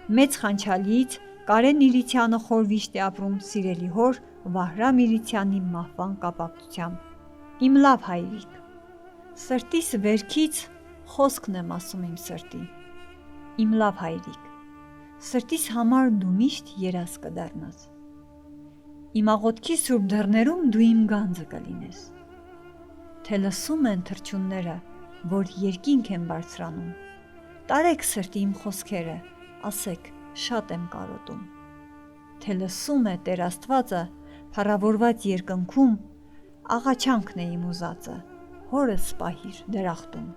Մեծ Խանչալիից Կարեն Իրիցյանը խոր վիշտ է ապրում սիրելի հոր Վահրամ Իրիցյանի մահվան կապակցությամբ։ Իմ լավ հայրիկ, սրտիս վերքից խոսքն եմ ասում իմ սրտի։ Իմ լավ հայրիկ, սրտիս համար դու միշտ երազ կդառնաս։ Իմ աղոթքի սուրբ դռներում դու իմ գանձը կլինես։ Թե լսում են թռչունները, որ երկինք են բարձրանում, տարեք սրտի իմ խոսքերը, ասեք շատ եմ կարոտում։ Թե լսում է Տեր Աստվածը փառավորված երկնքում, աղաչանքն է իմ ուզածը, հորս պահիր դրախտում։